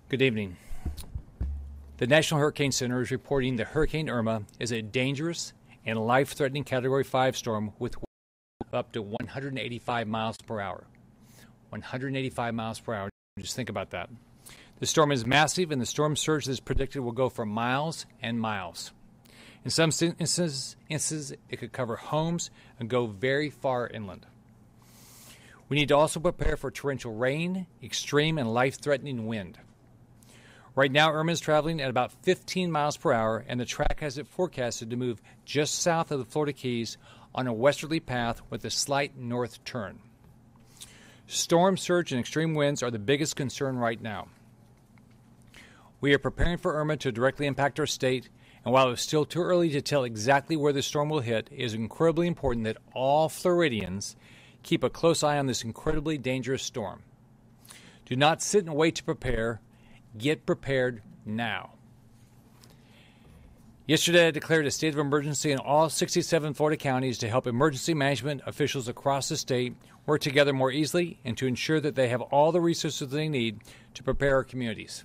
Good evening. The National Hurricane Center is reporting that Hurricane Irma is a dangerous and life-threatening Category 5 storm with up to 185 miles per hour. 185 miles per hour. Just think about that. The storm is massive, and the storm surge that is predicted will go for miles and miles. In some instances, it could cover homes and go very far inland. We need to also prepare for torrential rain, extreme and life-threatening wind. Right now, Irma is traveling at about 15 miles per hour, and the track has it forecasted to move just south of the Florida Keys on a westerly path with a slight north turn. Storm surge and extreme winds are the biggest concern right now. We are preparing for Irma to directly impact our state, and while it's still too early to tell exactly where the storm will hit, it is incredibly important that all Floridians keep a close eye on this incredibly dangerous storm. Do not sit and wait to prepare. Get prepared now. Yesterday, I declared a state of emergency in all 67 Florida counties to help emergency management officials across the state work together more easily and to ensure that they have all the resources they need to prepare our communities.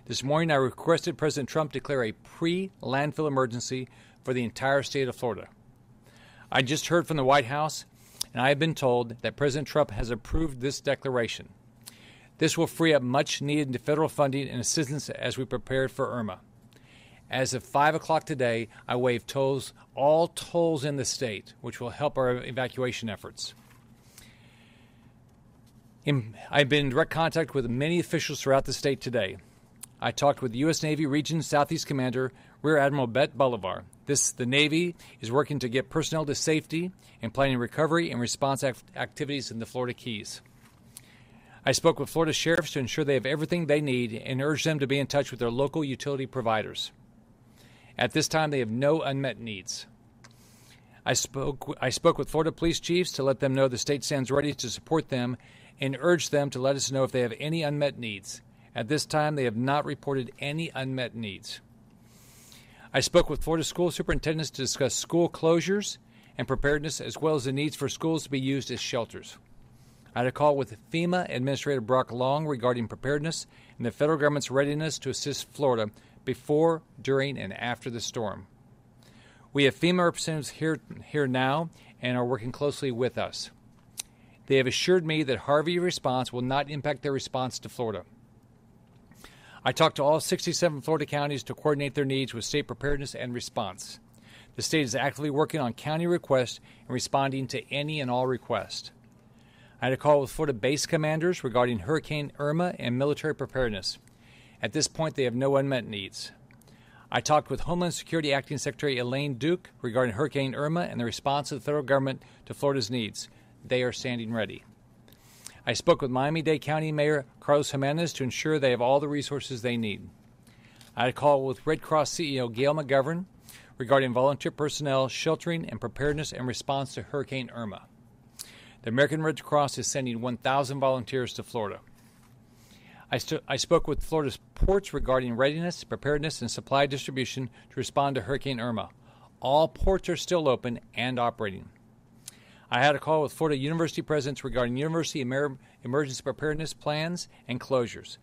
This morning, I requested President Trump declare a pre-landfill emergency for the entire state of Florida. I just heard from the White House, and I have been told that President Trump has approved this declaration. This will free up much-needed federal funding and assistance as we prepare for Irma. As of 5 o'clock today, I waived all tolls in the state, which will help our evacuation efforts. I've been in direct contact with many officials throughout the state today. I talked with U.S. Navy Region Southeast Commander Rear Admiral Bet Bolivar. The Navy is working to get personnel to safety and planning recovery and response activities in the Florida Keys. I spoke with Florida sheriffs to ensure they have everything they need and urged them to be in touch with their local utility providers. At this time, they have no unmet needs. I spoke with Florida police chiefs to let them know the state stands ready to support them and urge them to let us know if they have any unmet needs. At this time, they have not reported any unmet needs. I spoke with Florida school superintendents to discuss school closures and preparedness, as well as the needs for schools to be used as shelters. I had a call with FEMA Administrator Brock Long regarding preparedness and the federal government's readiness to assist Florida before, during, and after the storm. We have FEMA representatives here now and are working closely with us. They have assured me that Harvey response will not impact their response to Florida. I talked to all 67 Florida counties to coordinate their needs with state preparedness and response. The state is actively working on county requests and responding to any and all requests. I had a call with Florida base commanders regarding Hurricane Irma and military preparedness. At this point, they have no unmet needs. I talked with Homeland Security Acting Secretary Elaine Duke regarding Hurricane Irma and the response of the federal government to Florida's needs. They are standing ready. I spoke with Miami-Dade County Mayor Carlos Jimenez to ensure they have all the resources they need. I had a call with Red Cross CEO Gail McGovern regarding volunteer personnel, sheltering, and preparedness and response to Hurricane Irma. The American Red Cross is sending 1,000 volunteers to Florida. I spoke with Florida's ports regarding readiness, preparedness, and supply distribution to respond to Hurricane Irma. All ports are still open and operating. I had a call with Florida University presidents regarding university emergency preparedness plans and closures.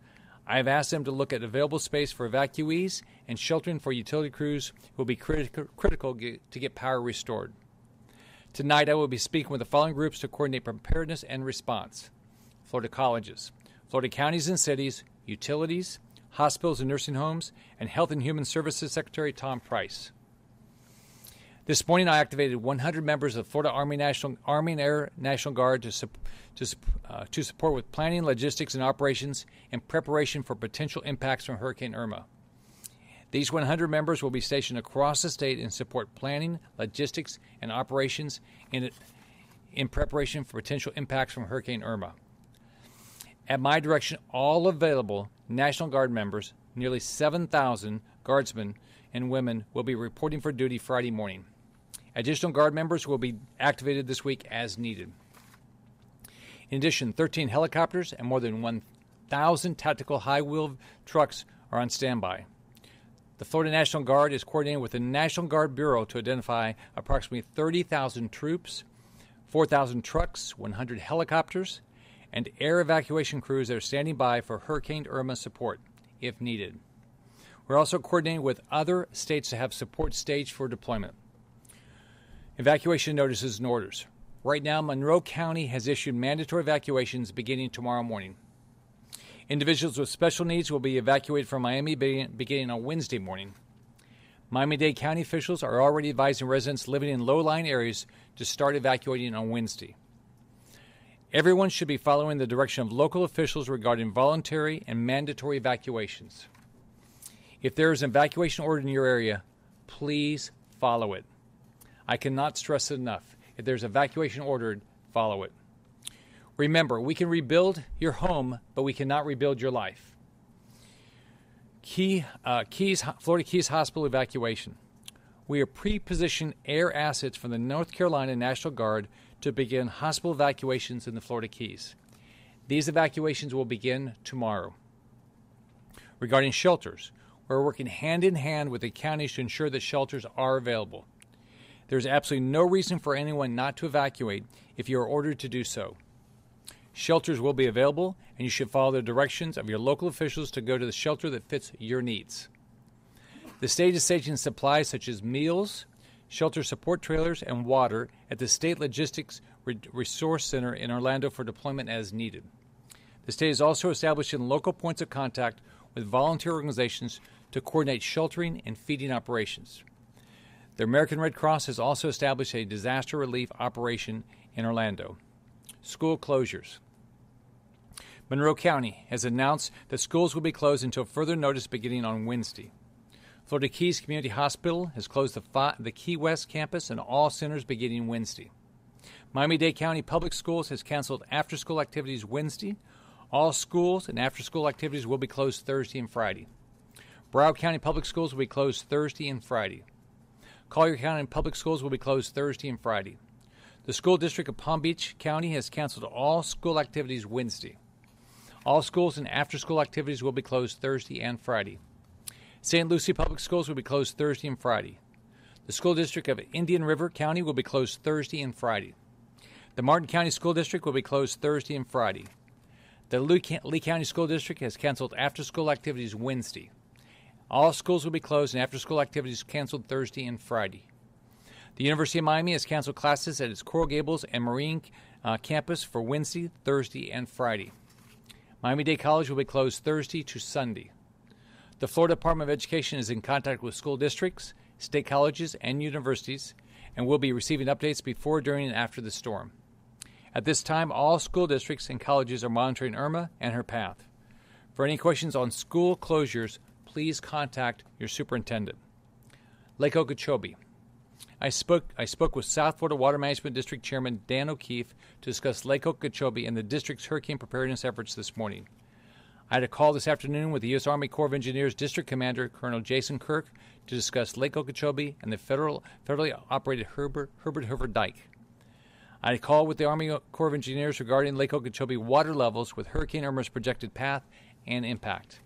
I have asked them to look at available space for evacuees and sheltering for utility crews who will be critical to get power restored. Tonight, I will be speaking with the following groups to coordinate preparedness and response: Florida colleges, Florida counties and cities, utilities, hospitals and nursing homes, and Health and Human Services Secretary Tom Price. This morning, I activated 100 members of Florida Army and Air National Guard to support with planning, logistics, and operations in preparation for potential impacts from Hurricane Irma. These 100 members will be stationed across the state and support planning, logistics, and operations in preparation for potential impacts from Hurricane Irma. At my direction, all available National Guard members, nearly 7,000 guardsmen and women, will be reporting for duty Friday morning. Additional Guard members will be activated this week as needed. In addition, 13 helicopters and more than 1,000 tactical high-wheel trucks are on standby. The Florida National Guard is coordinating with the National Guard Bureau to identify approximately 30,000 troops, 4,000 trucks, 100 helicopters, and air evacuation crews that are standing by for Hurricane Irma support. if needed. We're also coordinating with other states to have support staged for deployment. Evacuation notices and orders. Right now, Monroe County has issued mandatory evacuations beginning tomorrow morning. Individuals with special needs will be evacuated from Miami beginning on Wednesday morning. Miami-Dade County officials are already advising residents living in low-lying areas to start evacuating on Wednesday. Everyone should be following the direction of local officials regarding voluntary and mandatory evacuations. If there is an evacuation order in your area, please follow it. I cannot stress it enough. If there's evacuation ordered, follow it. Remember, we can rebuild your home, but we cannot rebuild your life. Florida Keys Hospital evacuation. We are pre-positioned air assets from the North Carolina National Guard to begin hospital evacuations in the Florida Keys. These evacuations will begin tomorrow. Regarding shelters, we're working hand in hand with the counties to ensure that shelters are available. There's absolutely no reason for anyone not to evacuate if you are ordered to do so. Shelters will be available, and you should follow the directions of your local officials to go to the shelter that fits your needs. The state is staging supplies such as meals, shelter support trailers, and water at the State Logistics Resource Center in Orlando for deployment as needed. The state is also establishing local points of contact with volunteer organizations to coordinate sheltering and feeding operations. The American Red Cross has also established a disaster relief operation in Orlando. School closures. Monroe County has announced that schools will be closed until further notice beginning on Wednesday. Florida Keys Community Hospital has closed the Key West campus and all centers beginning Wednesday. Miami-Dade County Public Schools has canceled after-school activities Wednesday. All schools and after-school activities will be closed Thursday and Friday. Broward County Public Schools will be closed Thursday and Friday. Collier County Public Schools will be closed Thursday and Friday. The School District of Palm Beach County has canceled all school activities Wednesday. All schools and after-school activities will be closed Thursday and Friday. St. Lucie Public Schools will be closed Thursday and Friday. The School District of Indian River County will be closed Thursday and Friday. The Martin County School District will be closed Thursday and Friday. The Lee County School District has canceled after-school activities Wednesday. All schools will be closed and after-school activities canceled Thursday and Friday. The University of Miami has canceled classes at its Coral Gables and Marine campus for Wednesday, Thursday, and Friday. Miami-Dade College will be closed Thursday to Sunday. The Florida Department of Education is in contact with school districts, state colleges, and universities, and will be receiving updates before, during, and after the storm. At this time, all school districts and colleges are monitoring Irma and her path. For any questions on school closures, please contact your superintendent. Lake Okeechobee. I spoke with South Florida Water Management District Chairman Dan O'Keefe to discuss Lake Okeechobee and the district's hurricane preparedness efforts this morning. I had a call this afternoon with the U.S. Army Corps of Engineers District Commander Colonel Jason Kirk to discuss Lake Okeechobee and the federally operated Herbert Hoover Dike. I had a call with the Army Corps of Engineers regarding Lake Okeechobee water levels with Hurricane Irma's projected path and impact.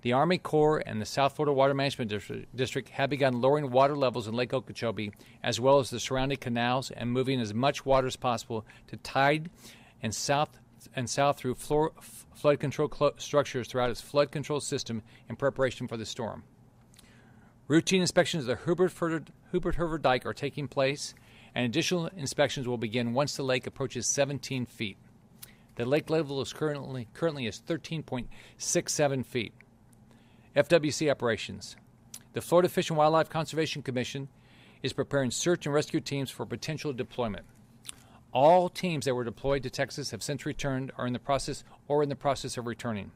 The Army Corps and the South Florida Water Management District have begun lowering water levels in Lake Okeechobee as well as the surrounding canals and moving as much water as possible to tide and south through flood control structures throughout its flood control system in preparation for the storm. Routine inspections of the Hubert Hoover Dike are taking place, and additional inspections will begin once the lake approaches 17 feet. The lake level is currently is 13.67 feet. FWC operations. The Florida Fish and Wildlife Conservation Commission is preparing search and rescue teams for potential deployment. All teams that were deployed to Texas have since returned or in the process of returning.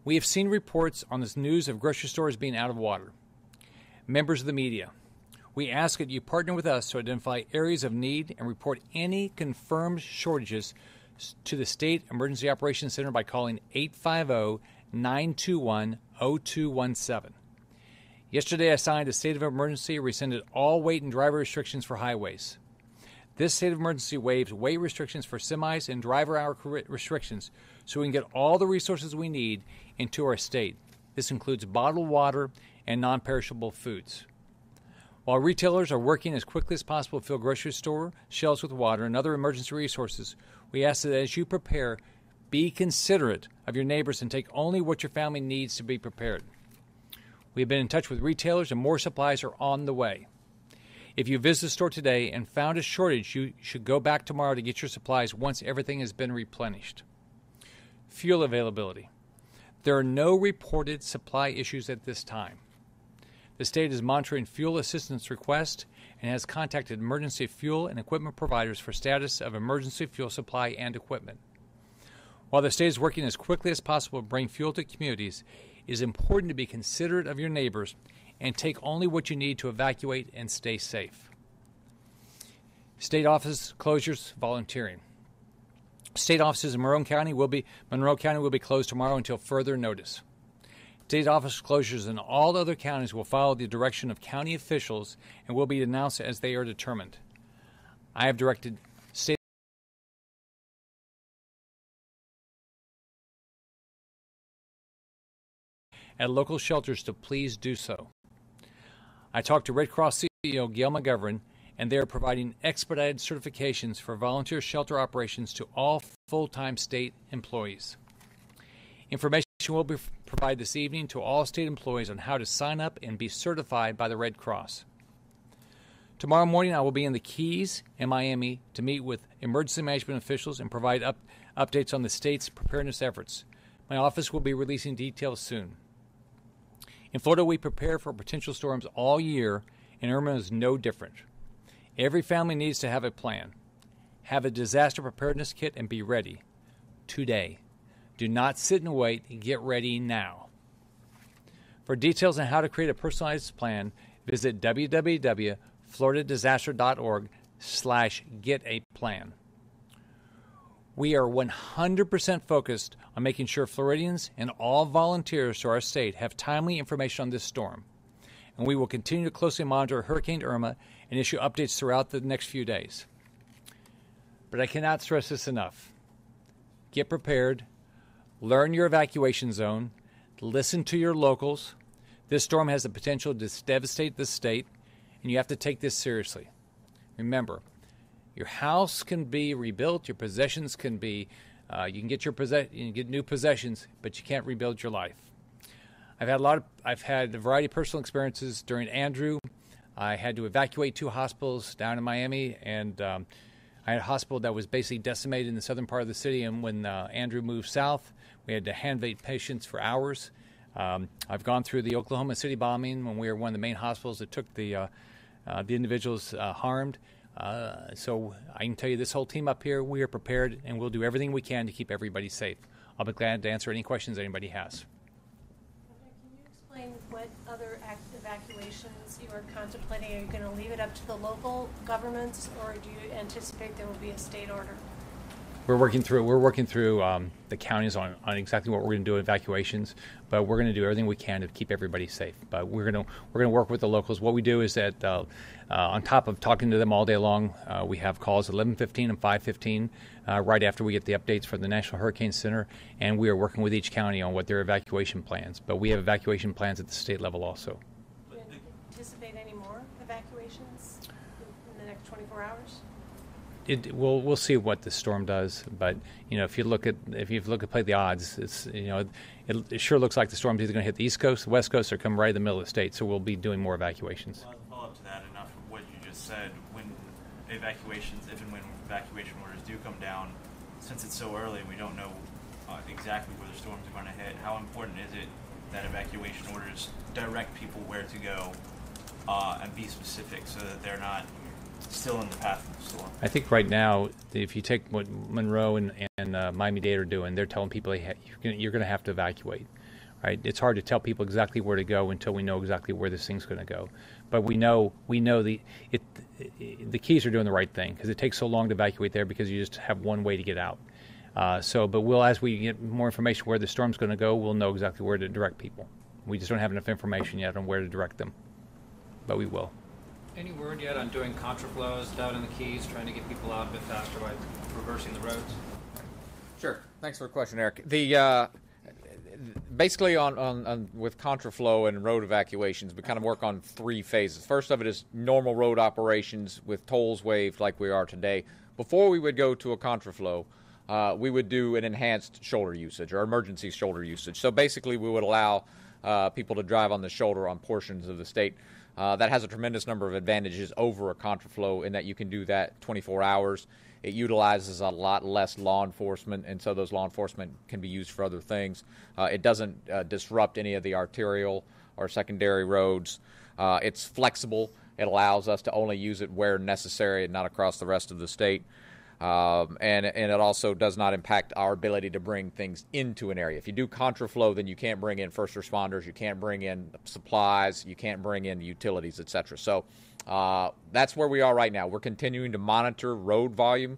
We have seen reports on this news of grocery stores being out of water. Members of the media, we ask that you partner with us to identify areas of need and report any confirmed shortages to the State Emergency Operations Center by calling 850-921-0217. Yesterday, I signed a state of emergency and rescinded all weight and driver restrictions for highways. This state of emergency waives weight restrictions for semis and driver hour restrictions so we can get all the resources we need into our state. This includes bottled water and non-perishable foods. While retailers are working as quickly as possible to fill grocery store shelves with water and other emergency resources, we ask that as you prepare, be considerate of your neighbors and take only what your family needs to be prepared. We have been in touch with retailers and more supplies are on the way. If you visit the store today and found a shortage, you should go back tomorrow to get your supplies once everything has been replenished. Fuel availability. There are no reported supply issues at this time. The state is monitoring fuel assistance requests and has contacted emergency fuel and equipment providers for status of emergency fuel supply and equipment. While the state is working as quickly as possible to bring fuel to communities, it is important to be considerate of your neighbors and take only what you need to evacuate and stay safe. State office closures, volunteering. State offices in Monroe County will be closed tomorrow until further notice. State office closures in all other counties will follow the direction of county officials and will be announced as they are determined. I have directed state at local shelters to please do so. I talked to Red Cross CEO Gail McGovern, and they are providing expedited certifications for volunteer shelter operations to all full-time state employees. Information will be provided this evening to all state employees on how to sign up and be certified by the Red Cross. Tomorrow morning, I will be in the Keys in Miami to meet with emergency management officials and provide updates on the state's preparedness efforts. My office will be releasing details soon. In Florida, we prepare for potential storms all year, and Irma is no different. Every family needs to have a plan. Have a disaster preparedness kit and be ready today. Do not sit and wait. Get ready now. For details on how to create a personalized plan, visit www.floridadisaster.org/getaplan. We are 100% focused on making sure Floridians and all volunteers to our state have timely information on this storm. And we will continue to closely monitor Hurricane Irma and issue updates throughout the next few days. But I cannot stress this enough. Get prepared. Learn your evacuation zone. Listen to your locals. This storm has the potential to devastate the state, and you have to take this seriously. Remember, your house can be rebuilt, your possessions can be, you can get new possessions, but you can't rebuild your life. I've had a variety of personal experiences during Andrew. I had to evacuate 2 hospitals down in Miami, and I had a hospital that was basically decimated in the southern part of the city. And when Andrew moved south, we had to hand-vent patients for hours. I've gone through the Oklahoma City bombing when we were one of the main hospitals that took the individuals harmed. So I can tell you, this whole team up here, we are prepared, and we'll do everything we can to keep everybody safe. I'll be glad to answer any questions anybody has. Can you explain what other evacuations you are contemplating? Are you going to leave it up to the local governments, or do you anticipate there will be a state order? We're working through the counties on exactly what we're going to do in evacuations, but we're going to do everything we can to keep everybody safe. But we're going to work with the locals. What we do is that on top of talking to them all day long, we have calls at 11:15 and 5:15 right after we get the updates from the National Hurricane Center, and we are working with each county on what their evacuation plans. But we have evacuation plans at the state level also. Do you anticipate any more evacuations in the next 24 hours? We'll see what the storm does, but if you look at play the odds, it's it sure looks like the storm's either going to hit the East Coast, the West Coast, or come right in the middle of the state. So we'll be doing more evacuations. Well, to follow up to that, enough of what you just said. When evacuations, if and when evacuation orders do come down, since it's so early, we don't know exactly where the storms are going to hit. How important is it that evacuation orders direct people where to go and be specific so that they're not still in the path of the storm? I think right now, if you take what Monroe and Miami-Dade are doing, they're telling people you're going to have to evacuate. Right? It's hard to tell people exactly where to go until we know exactly where this thing's going to go. But we know the Keys are doing the right thing, because it takes so long to evacuate there because you just have one way to get out. But as we get more information where the storm's going to go, we'll know exactly where to direct people. We just don't have enough information yet on where to direct them, but we will. Any word yet on doing Contraflows down in the Keys, trying to get people out a bit faster by reversing the roads? Sure. Thanks for the question, Eric. Basically on with Contraflow and road evacuations, we kind of work on 3 phases. First of it is normal road operations with tolls waived like we are today. Before we would go to a Contraflow, we would do an enhanced shoulder usage or emergency shoulder usage. So basically we would allow people to drive on the shoulder on portions of the state. That has a tremendous number of advantages over a contraflow in that you can do that 24 hours. It utilizes a lot less law enforcement, and so those law enforcement can be used for other things. It doesn't disrupt any of the arterial or secondary roads. It's flexible. It allows us to only use it where necessary and not across the rest of the state. And it also does not impact our ability to bring things into an area. If you do contraflow, then you can't bring in first responders, you can't bring in supplies, you can't bring in utilities, etc. So that's where we are right now. We're continuing to monitor road volume.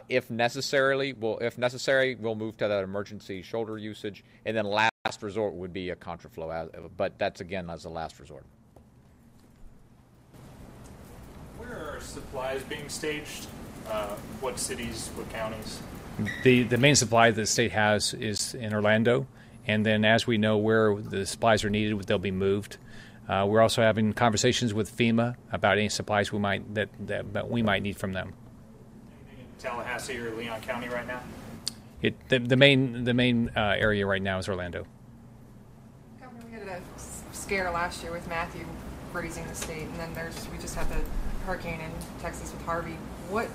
If necessary, we'll move to that emergency shoulder usage, and then last resort would be a contraflow. But that's again as a last resort. Where are supplies being staged? What cities, what counties? The main supply that the state has is in Orlando, and then as we know where the supplies are needed, they'll be moved. We're also having conversations with FEMA about any supplies we might need from them. Anything in Tallahassee or Leon County right now? The main area right now is Orlando. Governor, we had a scare last year with Matthew freezing the state, and then we just had the hurricane in Texas with Harvey. What,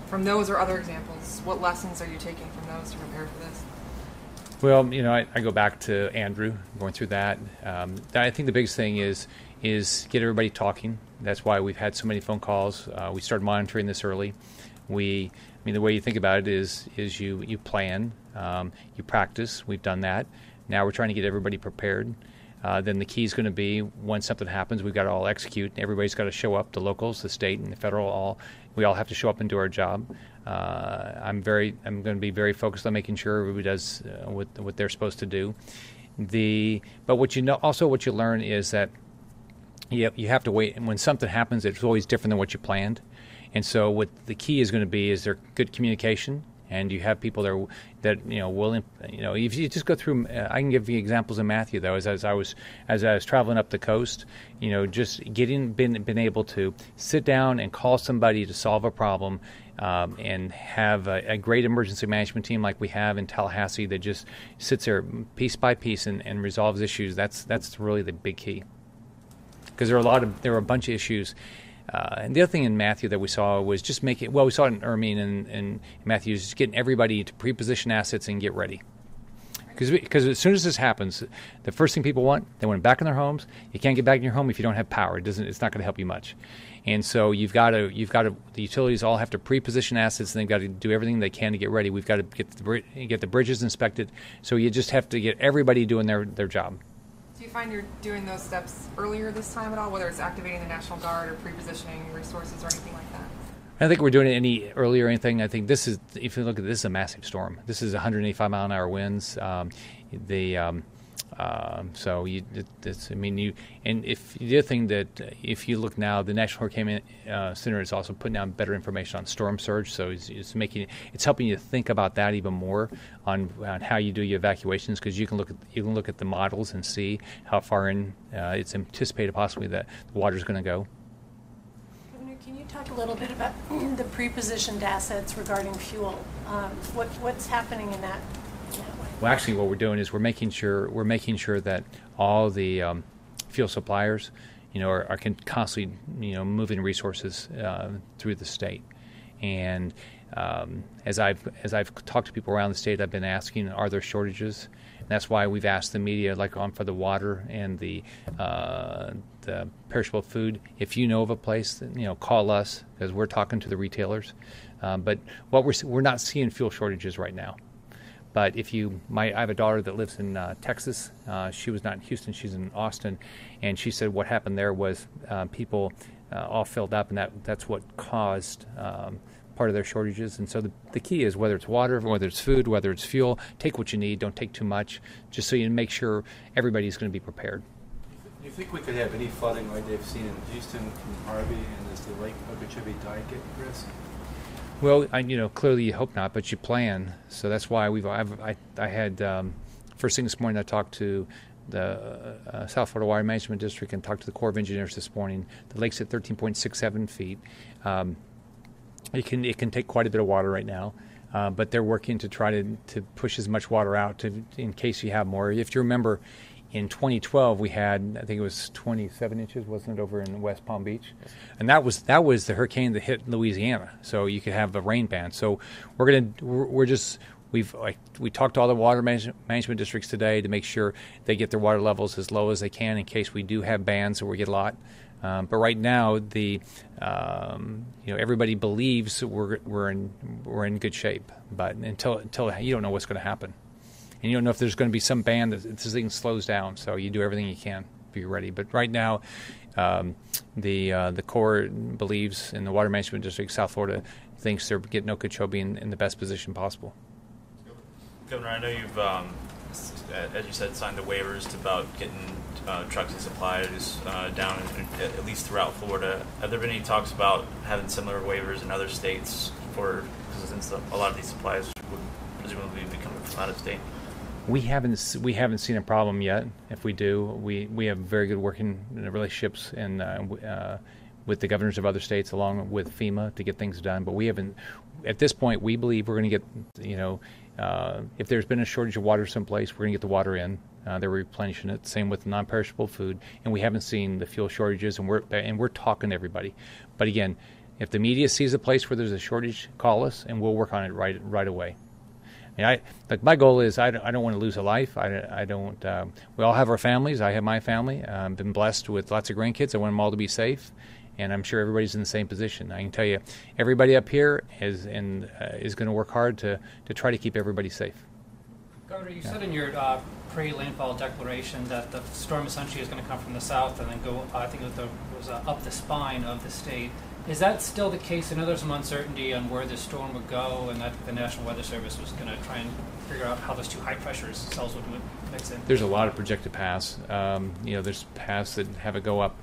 from those or other examples, what lessons are you taking from those to prepare for this? Well, I go back to Andrew, going through that. I think the biggest thing is get everybody talking. That's why we've had so many phone calls. We started monitoring this early. The way you think about it is you plan, you practice. We've done that. Now we're trying to get everybody prepared. Then the key is going to be when something happens, we've got to all execute. Everybody's got to show up. The locals, the state, and the federal, we all have to show up and do our job. I'm going to be very focused on making sure everybody does what they're supposed to do. But what you learn is that you have to wait. And when something happens, it's always different than what you planned. And so what the key is going to be is there good communication. And you have people that willing. If you just go through, I can give you examples of Matthew though. As I was traveling up the coast, just been able to sit down and call somebody to solve a problem, and have a great emergency management team like we have in Tallahassee that just sits there piece by piece and resolves issues. That's really the big key, because there were a bunch of issues. And the other thing in Matthew that we saw was just we saw it in Irma and Matthew, just getting everybody to pre-position assets and get ready. Because as soon as this happens, the first thing people want, they want back in their homes. You can't get back in your home if you don't have power. It's not going to help you much. And so the utilities all have to pre-position assets, and they've got to do everything they can to get ready. We've got to get the bridges inspected. So you just have to get everybody doing their job. Do you find you're doing those steps earlier this time at all, whether it's activating the National Guard or pre-positioning resources or anything like that? I don't think we're doing it any earlier or anything. I think if you look at this, is a massive storm. This is 185 mile an hour winds. The other thing that if you look now, the National Hurricane Center is also putting out better information on storm surge. So it's helping you think about that even more on how you do your evacuations, because you can look at the models and see how far in it's anticipated possibly that the water is going to go. Governor, can you talk a little bit about the pre-positioned assets regarding fuel? What's happening in that? Well, actually, what we're doing is we're making sure that all the fuel suppliers, are constantly, moving resources through the state. And as I've talked to people around the state, I've been asking, are there shortages? And that's why we've asked the media, like for the water and the perishable food. If you know of a place, call us, because we're talking to the retailers. But we're not seeing fuel shortages right now. But I have a daughter that lives in Texas. She was not in Houston; she's in Austin, and she said what happened there was people all filled up, and that's what caused part of their shortages. And so the key is, whether it's water, whether it's food, whether it's fuel, take what you need. Don't take too much, just so you make sure everybody's going to be prepared. Do you think we could have any flooding like they've seen in Houston from Harvey, and is the Lake Okeechobee dike at risk? Well, clearly you hope not, but you plan. So that's why I had first thing this morning. I talked to the South Florida Water Management District and talked to the Corps of Engineers this morning. The lake's at 13.67 feet. It can take quite a bit of water right now. but they're working to try to push as much water out in case you have more. If you remember, in 2012 we had, I think it was 27 inches, wasn't it, over in West Palm Beach, and that was the hurricane that hit Louisiana. So you could have a rain ban. So we talked to all the water management districts today to make sure they get their water levels as low as they can in case we do have bans or we get a lot. But right now, everybody believes we're in good shape. But until you don't know what's going to happen, and you don't know if there's going to be some ban that this thing slows down. So you do everything you can to be ready. But right now, the Corps believes, in the Water Management District, South Florida, thinks they're getting Okeechobee in the best position possible. Governor, I know you've, as you said, signed the waivers about getting trucks and supplies down, at least throughout Florida. Have there been any talks about having similar waivers in other states since a lot of these supplies would presumably be coming from out of state? We haven't seen a problem yet. If we do, we have very good working relationships with the governors of other states, along with FEMA, to get things done. But we haven't. At this point, we believe we're going to get. If there's been a shortage of water someplace, we're going to get the water in. They're replenishing it. Same with non-perishable food, and we haven't seen the fuel shortages. And we're talking to everybody. But again, if the media sees a place where there's a shortage, call us, and we'll work on it right away. I mean, my goal is I don't want to lose a life. I don't. We all have our families. I have my family. I've been blessed with lots of grandkids. I want them all to be safe, and I'm sure everybody's in the same position. I can tell you, everybody up here is going to work hard to try to keep everybody safe. Governor, you said in your pre-landfall declaration that the storm essentially is going to come from the south and then go, I think it was up the spine of the state. Is that still the case? I know there's some uncertainty on where the storm would go, and that the National Weather Service was going to try and figure out how those two high-pressure cells would mix in. There's a lot of projected paths. There's paths that have it go up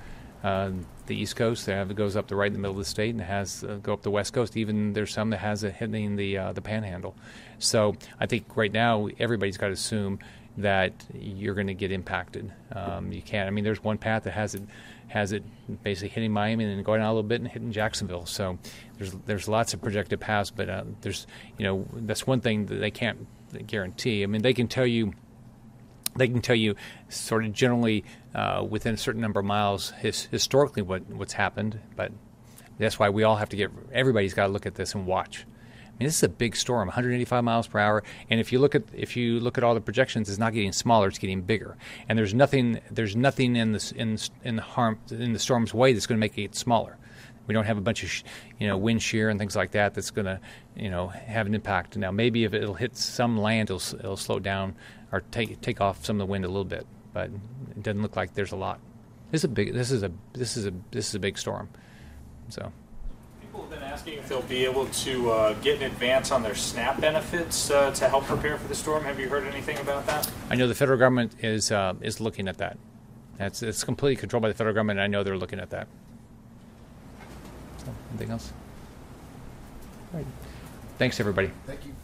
the East Coast. They have it goes up the right in the middle of the state, and it has go up the West Coast. Even there's some that has it hitting the Panhandle. So I think right now everybody's got to assume that you're going to get impacted. You can't. I mean, there's one path that has it basically hitting Miami and then going out a little bit and hitting Jacksonville. So there's lots of projected paths, but there's that's one thing that they can't guarantee. I mean, they can tell you sort of generally within a certain number of miles historically what's happened, but that's why we all have to everybody's got to look at this and watch. I mean, this is a big storm, 185 miles per hour, and if you look at all the projections, it's not getting smaller; it's getting bigger. And there's nothing in the storm's way that's going to make it smaller. We don't have a bunch of wind shear and things like that that's going to have an impact. Now, maybe if it'll hit some land, it'll slow down or take off some of the wind a little bit, but it doesn't look like there's a lot. This is a big storm, so. People have been asking if they'll be able to get an advance on their SNAP benefits to help prepare for the storm. Have you heard anything about that? I know the federal government is looking at that. It's completely controlled by the federal government, and I know they're looking at that. So, anything else? All right. Thanks, everybody. Thank you.